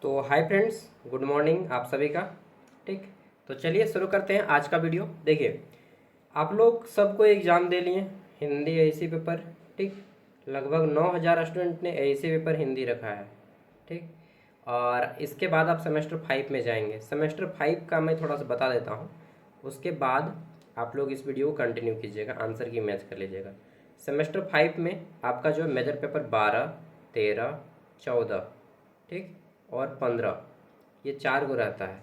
तो hi friends, good morning आप सभी का। ठीक, तो चलिए शुरू करते हैं आज का वीडियो। देखिए, आप लोग सबको एग्ज़ाम दे लिए हिंदी एआईसी पेपर। ठीक, लगभग 9,000 स्टूडेंट ने एआईसी पेपर हिंदी रखा है। ठीक, और इसके बाद आप सेमेस्टर 5 में जाएंगे। सेमेस्टर 5 का मैं थोड़ा सा बता देता हूँ, उसके बाद आप लोग इस वीडियो को कंटिन्यू कीजिएगा, आंसर की मैच कर लीजिएगा। सेमेस्टर 5 में आपका जो मेजर पेपर 12, 13, 14, ठीक, और 15, ये 4 को रहता है।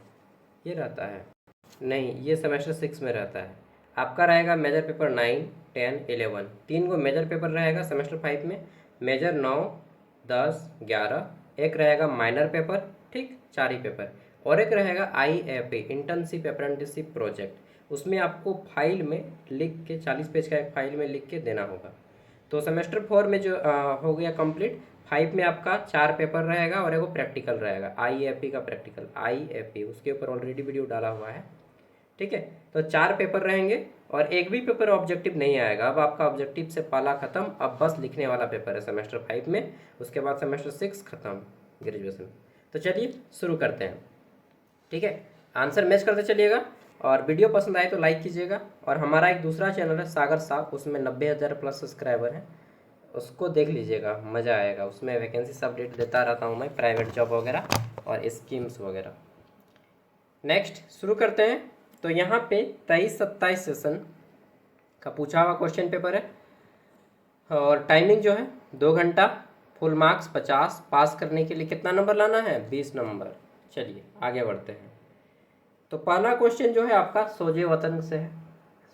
ये रहता है नहीं, ये सेमेस्टर 6 में रहता है। आपका रहेगा मेजर पेपर 9, 10, 11, 3 को मेजर पेपर रहेगा सेमेस्टर 5 में। मेजर 9, 10, 11, एक रहेगा माइनर पेपर। ठीक, 4 ही पेपर। और एक रहेगा IFA, इंटर्नशिप अप्रेंटिसशिप प्रोजेक्ट। उसमें आपको फाइल में लिख के 40 पेज का एक फाइल में लिख के देना होगा। तो सेमेस्टर 4 में जो हो गया कंप्लीट। 5 में आपका 4 पेपर रहेगा और एगो प्रैक्टिकल रहेगा, IFP का प्रैक्टिकल। IFP उसके ऊपर ऑलरेडी वीडियो डाला हुआ है। ठीक है, तो 4 पेपर रहेंगे और एक भी पेपर ऑब्जेक्टिव नहीं आएगा। अब आपका ऑब्जेक्टिव से पाला खत्म, अब बस लिखने वाला पेपर है सेमेस्टर 5 में। उसके बाद सेमेस्टर 6 खत्म ग्रेजुएशन। तो चलिए शुरू करते हैं। ठीक है, आंसर मैच करते चलिएगा और वीडियो पसंद आए तो लाइक कीजिएगा। और हमारा एक दूसरा चैनल है सागर साहब, उसमें 90,000 प्लस सब्सक्राइबर हैं, उसको देख लीजिएगा, मज़ा आएगा। उसमें वैकेंसी सब अपडेट देता रहता हूँ मैं, प्राइवेट जॉब वगैरह और स्कीम्स वगैरह। नेक्स्ट शुरू करते हैं। तो यहाँ पे 23-27 सेशन का पूछा हुआ क्वेश्चन पेपर है और टाइमिंग जो है 2 घंटा। Full marks 50। पास करने के लिए कितना नंबर लाना है? 20 नंबर। चलिए आगे बढ़ते हैं। तो पहला क्वेश्चन जो है आपका सोजे वतन से है।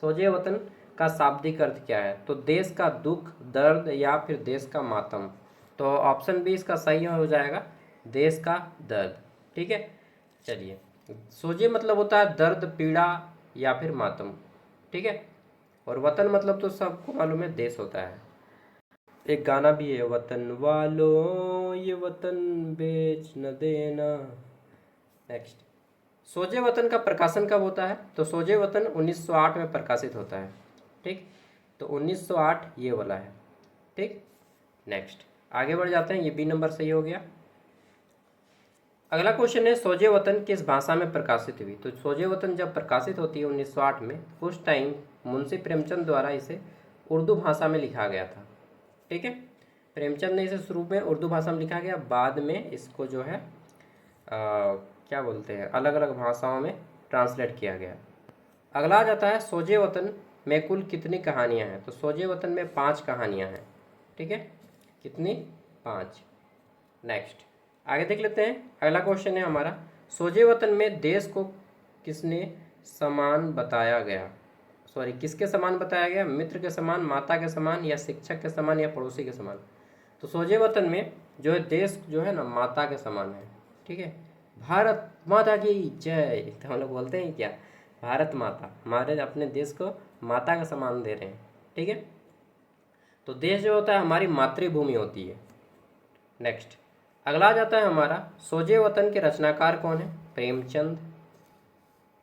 सोजे वतन का शाब्दिक अर्थ क्या है? तो देश का दुख दर्द या फिर देश का मातम। तो ऑप्शन बी इसका सही हो जाएगा, देश का दर्द। ठीक है, चलिए। सोजे मतलब होता है दर्द, पीड़ा या फिर मातम। ठीक है, और वतन मतलब तो सबको मालूम है, देश होता है। एक गाना भी है, वतन वालों ये वतन बेच न देना। नेक्स्ट, सोजे वतन का प्रकाशन कब होता है? तो सोजे वतन 1908 में प्रकाशित होता है। ठीक, तो 1908 ये वाला है। ठीक, नेक्स्ट आगे बढ़ जाते हैं। ये बी नंबर सही हो गया। अगला क्वेश्चन है, सोजे वतन किस भाषा में प्रकाशित हुई? तो सोजे वतन जब प्रकाशित होती है 1908 में, उस टाइम मुंशी प्रेमचंद द्वारा इसे उर्दू भाषा में लिखा गया था। ठीक है, प्रेमचंद ने इसे शुरू में उर्दू भाषा में लिखा गया, बाद में इसको जो है क्या बोलते हैं, अलग अलग भाषाओं में ट्रांसलेट किया गया। अगला आ जाता है, सोजे वतन में कुल कितनी कहानियाँ हैं? तो सोजे वतन में 5 कहानियाँ हैं। ठीक है, कितनी? 5। नेक्स्ट आगे देख लेते हैं। अगला क्वेश्चन है हमारा, सोजे वतन में देश को किसने समान बताया गया? सॉरी, किसके समान बताया गया? मित्र के समान, माता के समान, या शिक्षक के समान, या पड़ोसी के समान। तो सोजे वतन में जो है देश जो है ना, माता के समान है। ठीक है, भारत माता की जय, तो हम लोग बोलते हैं क्या, भारत माता। हमारे अपने देश को माता का समान दे रहे हैं। ठीक है, तो देश जो होता है हमारी मातृभूमि होती है। नेक्स्ट अगला आ जाता है हमारा, सोजे वतन के रचनाकार कौन है? प्रेमचंद।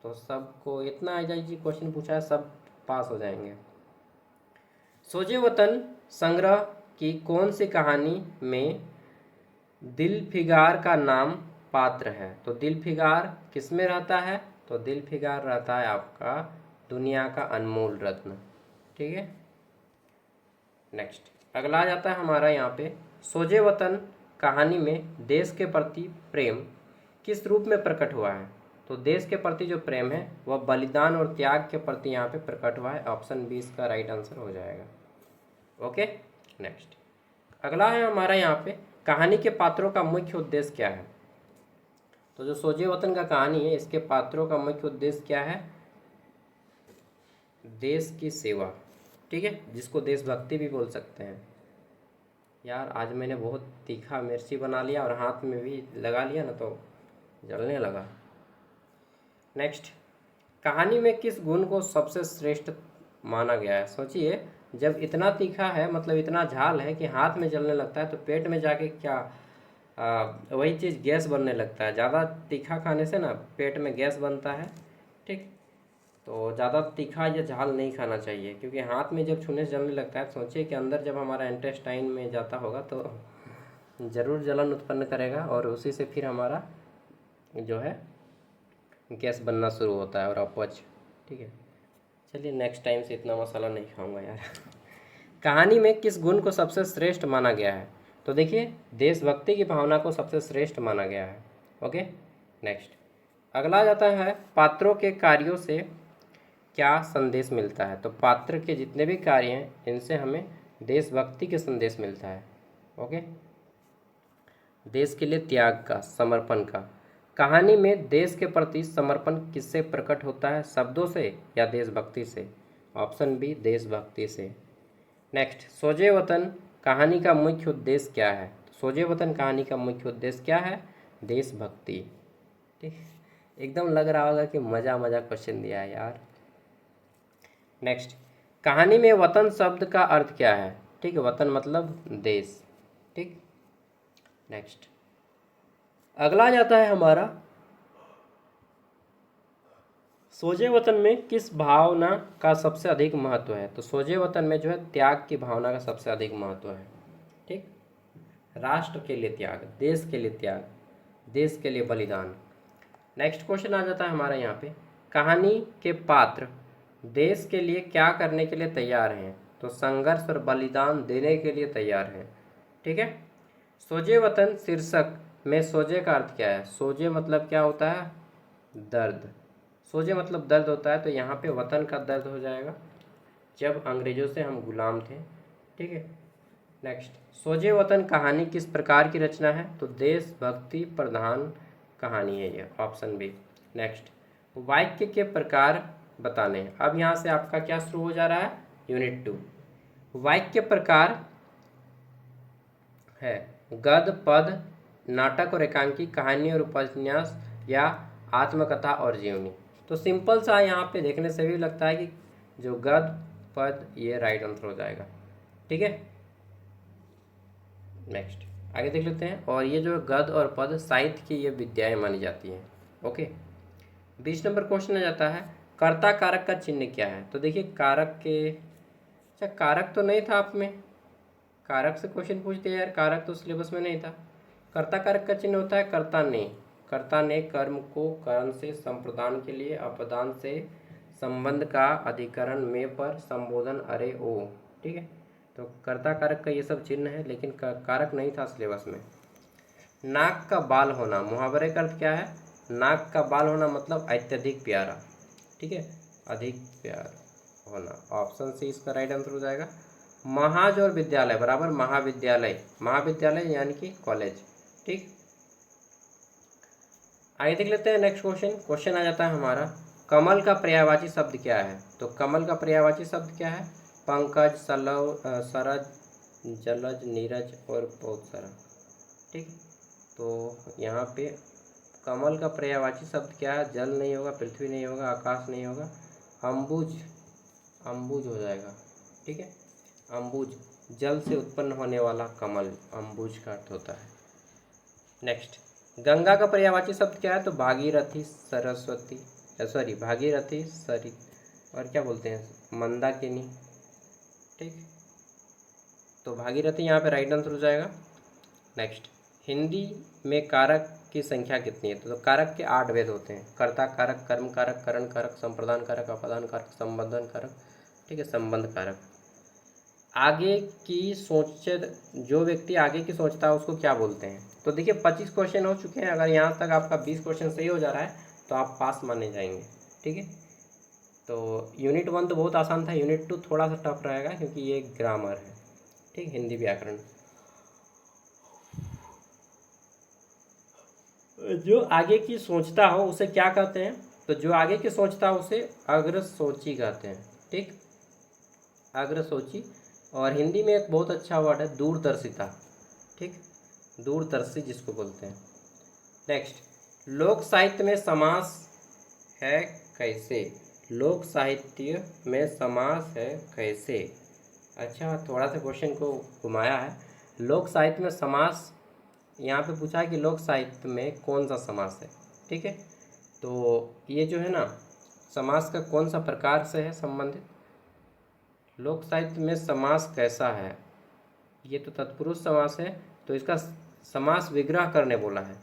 तो सबको इतना जी क्वेश्चन पूछा है, सब पास हो जाएंगे। सोजे वतन संग्रह की कौन सी कहानी में दिलफिगार का नाम पात्र है? तो दिलफिगार किस में रहता है? तो दिलफिगार रहता है आपका दुनिया का अनमोल रत्न। ठीक है, नेक्स्ट अगला आ जाता है हमारा यहाँ पे, सोजे वतन कहानी में देश के प्रति प्रेम किस रूप में प्रकट हुआ है? तो देश के प्रति जो प्रेम है वह बलिदान और त्याग के प्रति यहाँ पे प्रकट हुआ है। ऑप्शन बी इसका राइट आंसर हो जाएगा। ओके, नेक्स्ट अगला है हमारा यहाँ पे, कहानी के पात्रों का मुख्य उद्देश्य क्या है? तो जो सोजे वतन का कहानी है, इसके पात्रों का मुख्य उद्देश्य क्या है? देश की सेवा। ठीक है, जिसको देशभक्ति भी बोल सकते हैं। यार आज मैंने बहुत तीखा मिर्ची बना लिया और हाथ में भी लगा लिया ना, तो जलने लगा। नेक्स्ट, कहानी में किस गुण को सबसे श्रेष्ठ माना गया है? सोचिए, जब इतना तीखा है, मतलब इतना झाल है कि हाथ में जलने लगता है, तो पेट में जाके क्या वही चीज़ गैस बनने लगता है। ज़्यादा तीखा खाने से ना पेट में गैस बनता है। ठीक, तो ज़्यादा तीखा या झाल नहीं खाना चाहिए, क्योंकि हाथ में जब छूने से जलने लगता है, सोचिए कि अंदर जब हमारा इंटेस्टाइन में जाता होगा तो जरूर जलन उत्पन्न करेगा और उसी से फिर हमारा जो है गैस बनना शुरू होता है और अपच। ठीक है, चलिए नेक्स्ट टाइम से इतना मसाला नहीं खाऊंगा यार। कहानी में किस गुण को सबसे श्रेष्ठ माना गया है? तो देखिए, देशभक्ति की भावना को सबसे श्रेष्ठ माना गया है। ओके, नेक्स्ट अगला आ जाता है, पात्रों के कार्यों से क्या संदेश मिलता है? तो पात्र के जितने भी कार्य हैं इनसे हमें देशभक्ति के संदेश मिलता है। ओके, देश के लिए त्याग का, समर्पण का। कहानी में देश के प्रति समर्पण किससे प्रकट होता है? शब्दों से या देशभक्ति से? ऑप्शन बी, देशभक्ति से। नेक्स्ट, सोजे वतन कहानी का मुख्य उद्देश्य क्या है? सोजे वतन कहानी का मुख्य उद्देश्य क्या है? देशभक्ति। ठीक, एकदम लग रहा होगा कि मज़ा मज़ा क्वेश्चन दिया है यार। नेक्स्ट, कहानी में वतन शब्द का अर्थ क्या है? ठीक है, वतन मतलब देश। ठीक, नेक्स्ट अगला आ जाता है हमारा, सोजे वतन में किस भावना का सबसे अधिक महत्व है? तो सोजे वतन में जो है त्याग की भावना का सबसे अधिक महत्व है। ठीक, राष्ट्र के लिए त्याग, देश के लिए त्याग, देश के लिए बलिदान। नेक्स्ट क्वेश्चन आ जाता है हमारा यहाँ पे, कहानी के पात्र देश के लिए क्या करने के लिए तैयार हैं? तो संघर्ष और बलिदान देने के लिए तैयार हैं। ठीक है, सोजे वतन शीर्षक में सोजे का अर्थ क्या है? सोजे मतलब क्या होता है? दर्द। सोजे मतलब दर्द होता है, तो यहाँ पे वतन का दर्द हो जाएगा जब अंग्रेजों से हम गुलाम थे। ठीक है, नेक्स्ट, सोजे वतन कहानी किस प्रकार की रचना है? तो देशभक्ति प्रधान कहानी है ये, ऑप्शन बी। नेक्स्ट, वाक्य के प्रकार बताने। अब यहाँ से आपका क्या शुरू हो जा रहा है? यूनिट 2। वाक्य प्रकार है गद्य, पद, नाटक और एकांकी, कहानी और उपन्यास, या आत्मकथा और जीवनी। तो सिंपल सा यहाँ पे देखने से भी लगता है कि जो गद्य, पद, ये राइट आंसर हो जाएगा। ठीक है, नेक्स्ट आगे देख लेते हैं। और ये जो गद्य और पद साहित्य की ये विद्याएं मानी जाती हैं। ओके, 20 नंबर क्वेश्चन आ जाता है, कर्ता कारक का चिन्ह क्या है? तो देखिए, कारक के, अच्छा कारक तो नहीं था आप में, कारक से क्वेश्चन पूछते हैं यार, कारक तो सिलेबस में नहीं था। कर्ता कारक का चिन्ह होता है कर्ता ने। कर्ता ने कर्म को करण से संप्रदान के लिए, अपदान से संबंध का, अधिकरण में पर संबोधन अरे ओ। ठीक है, तो कर्ता कारक का ये सब चिन्ह है, लेकिन कारक नहीं था सिलेबस में। नाक का बाल होना, मुहावरे का अर्थ क्या है? नाक का बाल होना मतलब अत्यधिक प्यारा। ठीक है, अधिक प्यार होना, ऑप्शन सी इसका राइट आंसर हो जाएगा। महाज और विद्यालय बराबर महाविद्यालय, महाविद्यालय यानी कि कॉलेज। ठीक, आगे देख लेते हैं नेक्स्ट क्वेश्चन। क्वेश्चन आ जाता है हमारा, कमल का पर्यायवाची शब्द क्या है? तो कमल का पर्यायवाची शब्द क्या है? पंकज, सरज, जलज, नीरज और बहुत सारा। ठीक, तो यहाँ पे कमल का पर्यायवाची शब्द क्या है? जल नहीं होगा, पृथ्वी नहीं होगा, आकाश नहीं होगा, अम्बुज, अम्बुज हो जाएगा। ठीक है, अम्बुज, जल से उत्पन्न होने वाला कमल, अम्बुज का अर्थ होता है। नेक्स्ट, गंगा का पर्यायवाची शब्द क्या है? तो भागीरथी, सरस्वती, सॉरी भागीरथी, सरित, और क्या बोलते हैं, मंदाकिनी। ठीक, तो भागीरथी यहाँ पे राइट आंसर हो जाएगा। नेक्स्ट, हिंदी में कारक की संख्या कितनी है? तो कारक के 8 भेद होते हैं, कर्ता कारक, कर्म कारक, करण कारक, संप्रदान कारक, अपदान कारक, संबंधन कारक। ठीक है, संबंध कारक। आगे की सोच, जो व्यक्ति आगे की सोचता है उसको क्या बोलते हैं? तो देखिए 25 क्वेश्चन हो चुके हैं, अगर यहाँ तक आपका 20 क्वेश्चन सही हो जा रहा है तो आप पास माने जाएंगे। ठीक है, तो यूनिट 1 तो बहुत आसान था, यूनिट 2 थोड़ा सा टफ रहेगा क्योंकि ये ग्रामर है। ठीक, हिंदी व्याकरण। जो आगे की सोचता हो उसे क्या कहते हैं? तो जो आगे की सोचता हो उसे अग्रसोची कहते हैं। ठीक, अग्रसोची। और हिंदी में एक बहुत अच्छा वर्ड है दूरदर्शिता। ठीक, दूरदर्शी जिसको बोलते हैं। नेक्स्ट, लोक साहित्य में समास है कैसे? लोक साहित्य में समास है कैसे? अच्छा, थोड़ा सा क्वेश्चन को घुमाया है। लोक साहित्य में समास यहाँ पे पूछा है कि लोक साहित्य में कौन सा समास है। ठीक है, तो ये जो है ना, समास का कौन सा प्रकार से है संबंधित, लोक साहित्य में समास कैसा है? ये तो तत्पुरुष समास है, तो इसका समास विग्रह करने बोला है।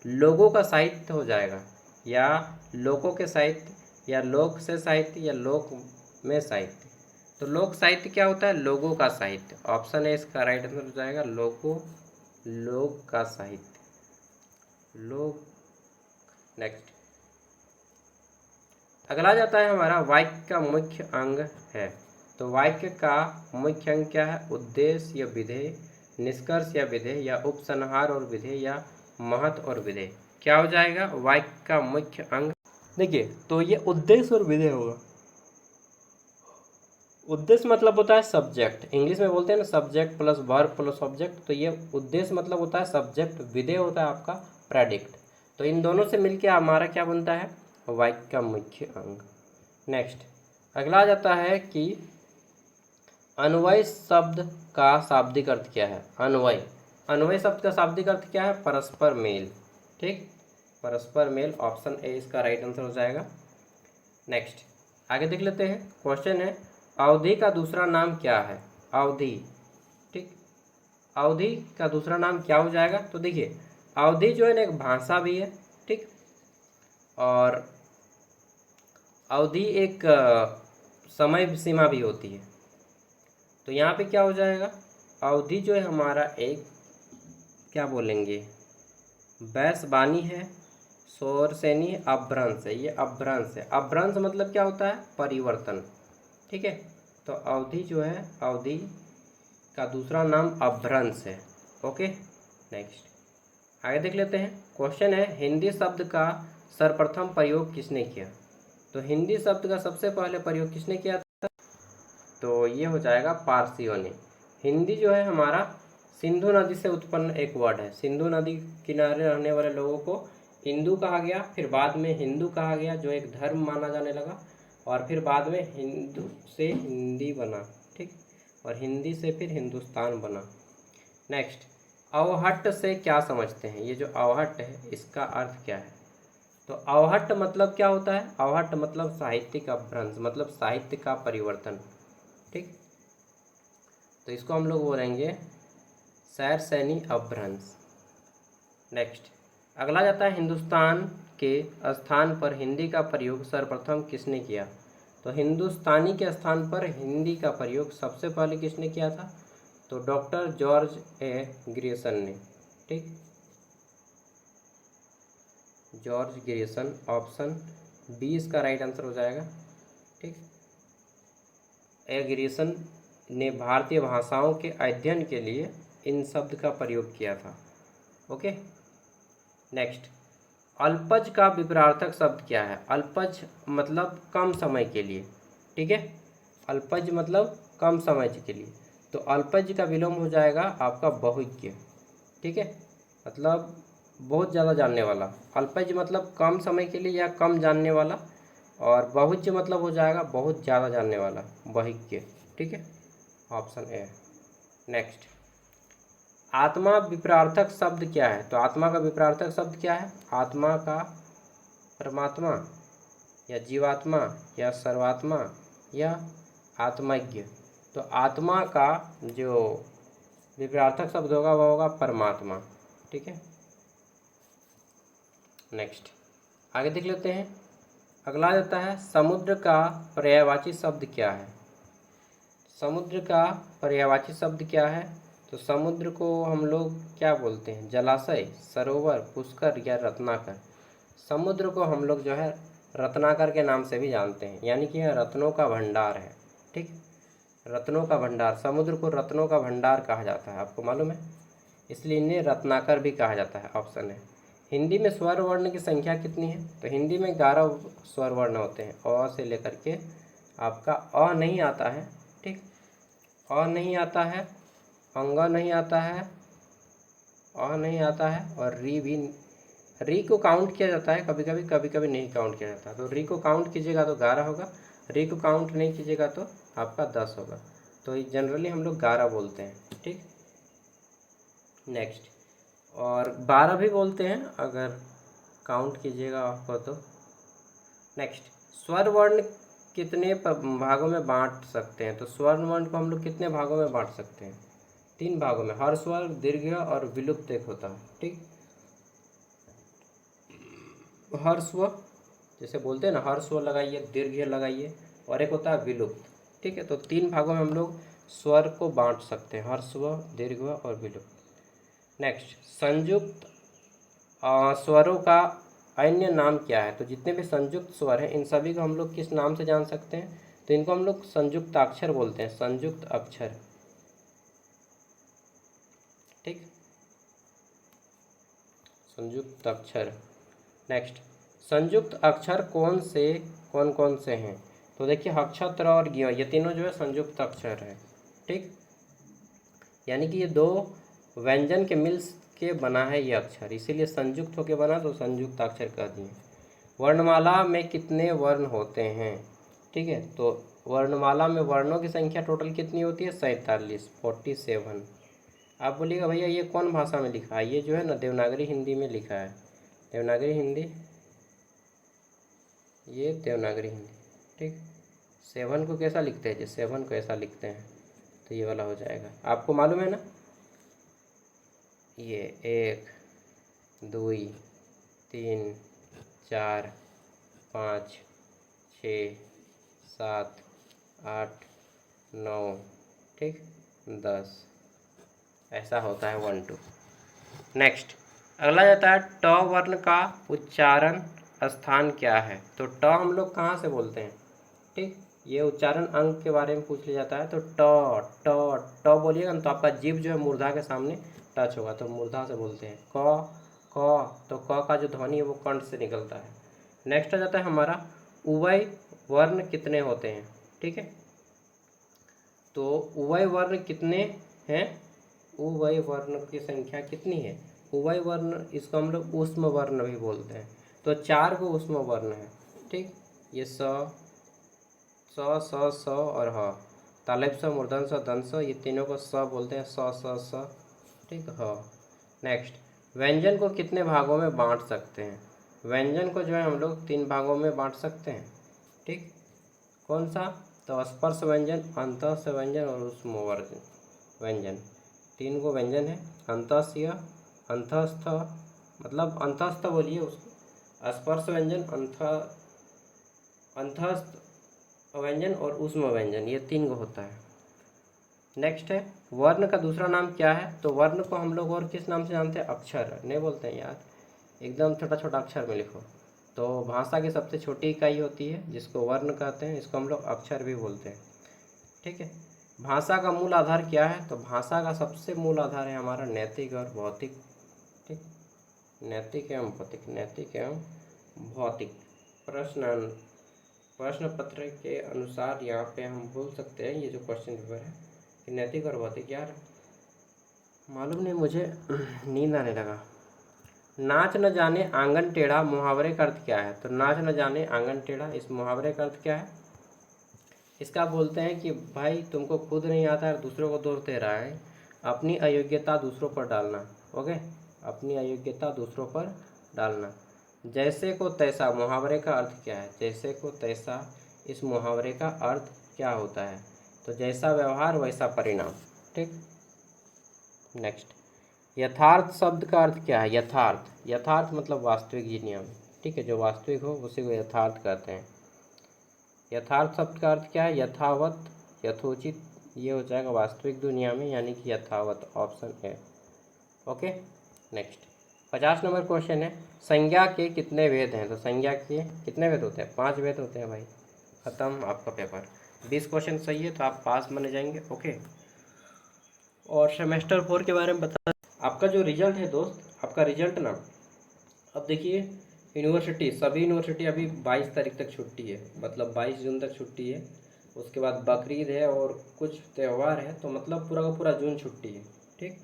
लोगों का साहित्य हो जाएगा, या लोगों के साहित्य, या लोक से साहित्य, या लोक में साहित्य। तो लोक साहित्य क्या होता है? लोगों का साहित्य। ऑप्शन है इसका राइट आंसर हो जाएगा लोगों, लोक का साहित्य, लोक। नेक्स्ट, अगला जाता है हमारा वाक्य का मुख्य अंग है। तो वाक्य का मुख्य अंग क्या है? उद्देश्य या विधेय, निष्कर्ष या विधेय, या उपसंहार और विधेय, या महत्व और विधेय। क्या हो जाएगा वाक्य का मुख्य अंग? देखिए, तो ये उद्देश्य और विधेय होगा। उद्देश्य मतलब होता है सब्जेक्ट, इंग्लिश में बोलते हैं ना subject plus verb plus object. तो ये उद्देश्य मतलब होता है सब्जेक्ट, विधेय होता है आपका प्रेडिक्ट। तो इन दोनों से मिलके हमारा क्या बनता है? वाक्य का मुख्य अंग। नेक्स्ट, अगला आ जाता है कि अन्वय शब्द का शाब्दिक अर्थ क्या है? अन्वय, अन्वय शब्द का शाब्दिक अर्थ क्या है? परस्पर मेल। ठीक, परस्पर मेल। ऑप्शन ए इसका राइट आंसर हो जाएगा। नेक्स्ट, आगे देख लेते हैं। क्वेश्चन है, अवधि का दूसरा नाम क्या है? अवधि, ठीक, अवधि का दूसरा नाम क्या हो जाएगा? तो देखिए, अवधि जो है ना एक भाषा भी है, ठीक, और अवधि एक समय सीमा भी होती है। तो यहाँ पे क्या हो जाएगा? अवधि जो है हमारा एक क्या बोलेंगे, वैश्यवाणी है, शोरसेनी है, अपभ्रंश है। ये अपभ्रंश है। अपभ्रंश मतलब क्या होता है? परिवर्तन। ठीक है, तो अवधि जो है, अवधि का दूसरा नाम अपभ्रंश है। ओके, नेक्स्ट, आगे देख लेते हैं। क्वेश्चन है, हिंदी शब्द का सर्वप्रथम प्रयोग किसने किया? तो हिंदी शब्द का सबसे पहले प्रयोग किसने किया था? तो ये हो जाएगा पारसियों ने। हिंदी जो है हमारा सिंधु नदी से उत्पन्न एक वर्ड है। सिंधु नदी किनारे रहने वाले लोगों को हिंदू कहा गया, फिर बाद में हिंदू कहा गया जो एक धर्म माना जाने लगा, और फिर बाद में हिंदू से हिंदी बना, ठीक, और हिंदी से फिर हिंदुस्तान बना। नेक्स्ट, अवहट्ट से क्या समझते हैं? ये जो अवहट्ट है इसका अर्थ क्या है? तो अवहट्ट मतलब क्या होता है? अवहट्ट मतलब साहित्यिक अपभ्रंश, मतलब साहित्य का परिवर्तन। ठीक, तो इसको हम लोग बोलेंगे शैरसैनी अपभ्रंश। नेक्स्ट, अगला जाता है, हिंदुस्तान के स्थान पर हिंदी का प्रयोग सर्वप्रथम किसने किया? तो हिंदुस्तानी के स्थान पर हिंदी का प्रयोग सबसे पहले किसने किया था? तो डॉक्टर जॉर्ज ए ग्रियर्सन ने। ठीक, जॉर्ज ग्रियर्सन। ऑप्शन बी इसका राइट आंसर हो जाएगा। ठीक, ए ग्रियर्सन ने भारतीय भाषाओं के अध्ययन के लिए इन शब्द का प्रयोग किया था। ओके, नेक्स्ट, अल्पज का विपरीतार्थक शब्द क्या है? अल्पज मतलब कम समय के लिए। ठीक है, अल्पज मतलब कम समय के लिए। तो अल्पज का विलोम हो जाएगा आपका बहुज्ञ। ठीक है, मतलब बहुत ज़्यादा जानने वाला। अल्पज मतलब कम समय के लिए या कम जानने वाला, और बहुज्ञ मतलब हो जाएगा बहुत ज़्यादा जानने वाला, बहुज्ञ। ठीक है, ऑप्शन ए। नेक्स्ट, आत्मा विपरीतार्थक शब्द क्या है? तो आत्मा का विपरीतार्थक शब्द क्या है? आत्मा का परमात्मा, या जीवात्मा, या सर्वात्मा, या आत्मज्ञ। तो आत्मा का जो विपरीतार्थक शब्द होगा वह होगा परमात्मा। ठीक है, नेक्स्ट, आगे देख लेते हैं। अगला जाता है, समुद्र का पर्यायवाची शब्द क्या है? समुद्र का पर्यायवाची शब्द क्या है? तो समुद्र को हम लोग क्या बोलते हैं? जलाशय, सरोवर, पुष्कर, या रत्नाकर। समुद्र को हम लोग जो है रत्नाकर के नाम से भी जानते हैं, यानी कि यह रत्नों का भंडार है। ठीक, रत्नों का भंडार, समुद्र को रत्नों का भंडार कहा जाता है, आपको मालूम है, इसलिए इन्हें रत्नाकर भी कहा जाता है। ऑप्शन है। हिंदी में स्वर वर्ण की संख्या कितनी है? तो हिंदी में 11 स्वर वर्ण होते हैं, अ से लेकर के आपका अ नहीं आता है। ठीक, अ नहीं आता है, अंग नहीं आता है, अ नहीं आता है, और री भी। री को काउंट किया जाता है कभी कभी, कभी कभी नहीं काउंट किया जाता। तो री को काउंट कीजिएगा तो 11 होगा, री को काउंट नहीं कीजिएगा तो आपका 10 होगा। तो जनरली हम लोग 11 बोलते हैं। ठीक, नेक्स्ट, और 12 भी बोलते हैं अगर काउंट कीजिएगा आपको तो। नेक्स्ट, स्वर वर्ण कितने भागों में बांट सकते हैं? तो स्वर वर्ण को हम लोग कितने भागों में बांट सकते हैं? 3 भागों में हर स्वर, दीर्घ और विलुप्त एक होता है। ठीक, हर स्वर जैसे बोलते हैं ना, हर स्वर लगाइए, दीर्घ लगाइए, और एक होता है विलुप्त। ठीक है, तो 3 भागों में हम लोग स्वर को बांट सकते हैं, हर स्वर, दीर्घ और विलुप्त। नेक्स्ट, संयुक्त स्वरों का अन्य नाम क्या है? तो जितने भी संयुक्त स्वर हैं इन सभी को हम लोग किस नाम से जान सकते हैं? तो इनको हम लोग संयुक्त अक्षर बोलते हैं, संयुक्त अक्षर। ठीक, संयुक्त अक्षर। नेक्स्ट, संयुक्त अक्षर कौन कौन से हैं? तो देखिए हक्ष, त्र और ज्ञ, ये तीनों जो है संयुक्त अक्षर है। ठीक, यानी कि ये दो व्यंजन के मिल के बना है ये अक्षर, इसीलिए संयुक्त होके बना, तो संयुक्त अक्षर कह दिए। वर्णमाला में कितने वर्ण होते हैं? ठीक है, तो वर्णमाला में वर्णों की संख्या टोटल कितनी होती है? 47, 47। आप बोलिएगा भैया ये कौन भाषा में लिखा है? ये जो है ना देवनागरी हिंदी में लिखा है, देवनागरी हिंदी, ये देवनागरी हिंदी। ठीक, 7 को कैसा लिखते हैं? जी 7 को ऐसा लिखते हैं, तो ये वाला हो जाएगा। आपको मालूम है ना, ये 1 2 3 4 5 6 7 8 9, ठीक, 10, ऐसा होता है 1 2। नेक्स्ट, अगला जाता है ट वर्ण का उच्चारण स्थान क्या है? तो ट हम लोग कहाँ से बोलते हैं? ठीक, ये उच्चारण अंग के बारे में पूछ लिया जाता है। तो ट ट ट बोलिएगा ना, तो आपका जीभ जो है मूर्धा के सामने टच होगा, तो मूर्धा से बोलते हैं। क, तो क का जो ध्वनि है वो कंठ से निकलता है। नेक्स्ट आ जाता है हमारा उभय वर्ण कितने होते हैं? ठीक है, तो उभय वर्ण कितने हैं? उभय वर्ण की संख्या कितनी है? उभय वर्ण, इसको हम लोग ऊष्म वर्ण भी बोलते हैं। तो 4 को ऊष्म वर्ण है। ठीक, ये स और ह, तालिब स, मूर्धन स, दंत स, ये तीनों को स बोलते हैं, स। ठीक, ह। नेक्स्ट, व्यंजन को कितने भागों में बांट सकते हैं? व्यंजन को जो है हम लोग 3 भागों में बांट सकते हैं। ठीक, कौन सा? तो स्पर्श व्यंजन, अंतःस्थ व्यंजन और ऊष्म व्यंजन। 3 को व्यंजन है, अंतःस्य, अंतःस्थ, मतलब अंतःस्थ बोलिए उसको, स्पर्श व्यंजन, अंतःस्थ व्यंजन और ऊष्म व्यंजन, ये 3 को होता है। नेक्स्ट है वर्ण का दूसरा नाम क्या है? तो वर्ण को हम लोग और किस नाम से जानते हैं? अक्षर नहीं बोलते हैं यार, एकदम छोटा छोटा अक्षर में लिखो। तो भाषा की सबसे छोटी इकाई होती है जिसको वर्ण कहते हैं, इसको हम लोग अक्षर भी बोलते हैं। ठीक है, भाषा का मूल आधार क्या है? तो भाषा का सबसे मूल आधार है हमारा नैतिक और भौतिक। ठीक, नैतिक एवं भौतिक, नैतिक एवं भौतिक। प्रश्न पत्र के अनुसार यहाँ पे हम बोल सकते हैं, ये जो क्वेश्चन पेपर है कि नैतिक और भौतिक। यार मालूम नहीं मुझे, नींद आने लगा। नाच न जाने आंगन टेढ़ा मुहावरे का अर्थ क्या है? तो नाच न जाने आंगन टेढ़ा, इस मुहावरे का अर्थ क्या है? इसका बोलते हैं कि भाई तुमको खुद नहीं आता है, दूसरों को दोष दे रहा है, अपनी अयोग्यता दूसरों पर डालना। ओके, अपनी अयोग्यता दूसरों पर डालना। जैसे को तैसा, मुहावरे का अर्थ क्या है? जैसे को तैसा, इस मुहावरे का अर्थ क्या होता है? तो जैसा व्यवहार वैसा परिणाम। ठीक, नेक्स्ट, यथार्थ शब्द का अर्थ क्या है? यथार्थ, यथार्थ मतलब वास्तविक दुनिया में। ठीक है, जो वास्तविक हो उसी को यथार्थ कहते हैं। यथार्थ शब्द का अर्थ क्या है? यथावत, यथोचित, ये हो जाएगा वास्तविक दुनिया में, यानी कि यथावत, option A. Okay, next 50 number question है, संज्ञा के कितने भेद हैं? तो संज्ञा के कितने भेद होते हैं? 5 भेद होते हैं भाई, खत्म आपका पेपर। 20 क्वेश्चन सही है तो आप पास माने जाएंगे। ओके, और सेमेस्टर 4 के बारे में बता, आपका जो रिजल्ट है दोस्त, आपका रिजल्ट ना, अब देखिए यूनिवर्सिटी, सभी यूनिवर्सिटी अभी 22 तारीख तक छुट्टी है, मतलब 22 जून तक छुट्टी है। उसके बाद बकरीद है और कुछ त्यौहार है, तो मतलब पूरा का पूरा जून छुट्टी है। ठीक,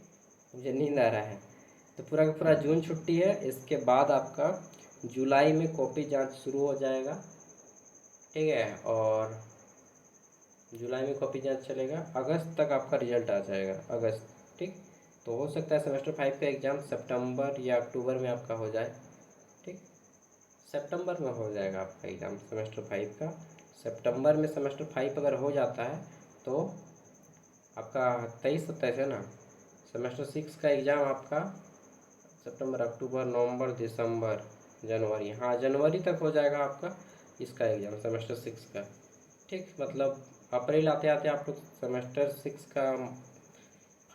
मुझे नींद आ रहा है, तो पूरा का पूरा जून छुट्टी है। इसके बाद आपका जुलाई में कॉपी जांच शुरू हो जाएगा। ठीक है, और जुलाई में कॉपी जांच चलेगा, अगस्त तक आपका रिजल्ट आ जाएगा, अगस्त। ठीक, तो हो सकता है सेमेस्टर 5 का एग्ज़ाम सितंबर या अक्टूबर में आपका हो जाए। ठीक, सितंबर में हो जाएगा आपका एग्ज़ाम सेमेस्टर 5 का। सितंबर में सेमेस्टर 5 अगर हो जाता है तो आपका 23-27 है ना, सेमेस्टर 6 का एग्ज़ाम आपका सितंबर, अक्टूबर, नवंबर, दिसंबर, जनवरी, हाँ जनवरी तक हो जाएगा आपका इसका एग्ज़ाम सेमेस्टर 6 का। ठीक, मतलब अप्रैल आते आते आप लोग सेमेस्टर 6 का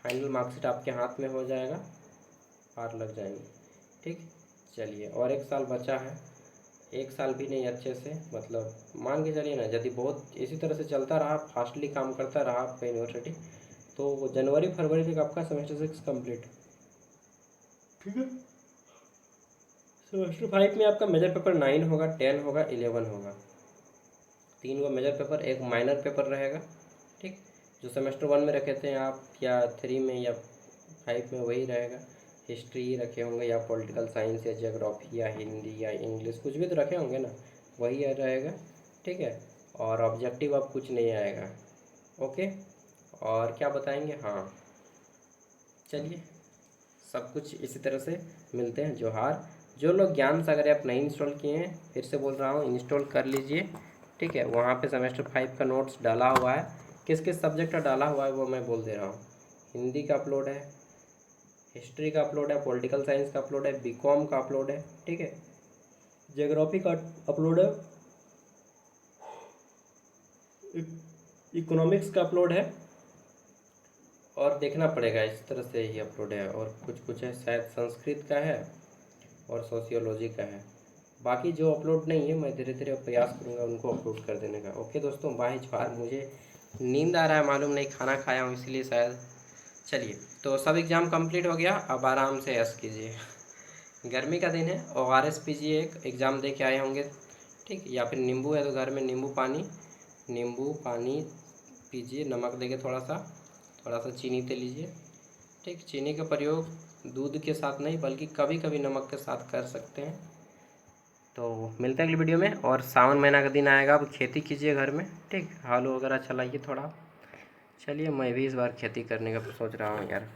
फाइनल मार्कशीट आपके हाथ में हो जाएगा, पार लग जाएंगे। ठीक, चलिए और 1 साल बचा है, 1 साल भी नहीं अच्छे से, मतलब मान के चलिए ना, यदि बहुत इसी तरह से चलता रहा, फास्टली काम करता रहा आपका यूनिवर्सिटी, तो जनवरी फरवरी तक आपका सेमेस्टर 6 कंप्लीट। ठीक है, सेमेस्टर 5 में आपका मेजर पेपर 9 होगा, 10 होगा, 11 होगा, 3 गो मेजर पेपर, एक माइनर पेपर रहेगा। ठीक, जो सेमेस्टर 1 में रखे थे आप या 3 में या 5 में वही रहेगा। हिस्ट्री रखे होंगे या पॉलिटिकल साइंस या ज्योग्राफी या हिंदी या इंग्लिश, कुछ भी तो रखे होंगे ना, वही रहेगा। ठीक है, और ऑब्जेक्टिव अब कुछ नहीं आएगा। ओके, और क्या बताएंगे, हाँ चलिए सब कुछ इसी तरह से मिलते हैं। जोहार। जो लोग ज्ञान सागर ऐप नहीं इंस्टॉल किए हैं, फिर से बोल रहा हूँ इंस्टॉल कर लीजिए। ठीक है, वहाँ पे सेमेस्टर 5 का नोट्स डाला हुआ है, किस किस सब्जेक्ट का डाला हुआ है वो मैं बोल दे रहा हूँ। हिंदी का अपलोड है, हिस्ट्री का अपलोड है, पॉलिटिकल साइंस का अपलोड है, बीकॉम का अपलोड है। ठीक है, ज्योग्राफी का अपलोड है, इकोनॉमिक्स का अपलोड है, और देखना पड़ेगा इस तरह से ही अपलोड है, और कुछ कुछ है शायद संस्कृत का है और सोशियोलॉजी का है। बाकी जो अपलोड नहीं है मैं धीरे धीरे प्रयास करूँगा उनको अपलोड कर देने का। ओके दोस्तों, बाय जोहार। मुझे नींद आ रहा है, मालूम नहीं, खाना खाया हूँ इसलिए शायद। चलिए, तो सब एग्ज़ाम कंप्लीट हो गया, अब आराम से ऐश कीजिए। गर्मी का दिन है, ORS पीजिए, एक एग्ज़ाम दे के आए होंगे। ठीक, या फिर नींबू है तो घर में नींबू पानी पीजिए, नमक देके थोड़ा सा चीनी दे लीजिए। ठीक, चीनी का प्रयोग दूध के साथ नहीं बल्कि कभी कभी नमक के साथ कर सकते हैं। तो मिलते हैं अगली वीडियो में। और सावन महीना का दिन आएगा, अब खेती कीजिए घर में। ठीक, हल वगैरह चलाइए थोड़ा। चलिए, मैं भी इस बार खेती करने का सोच रहा हूँ यार।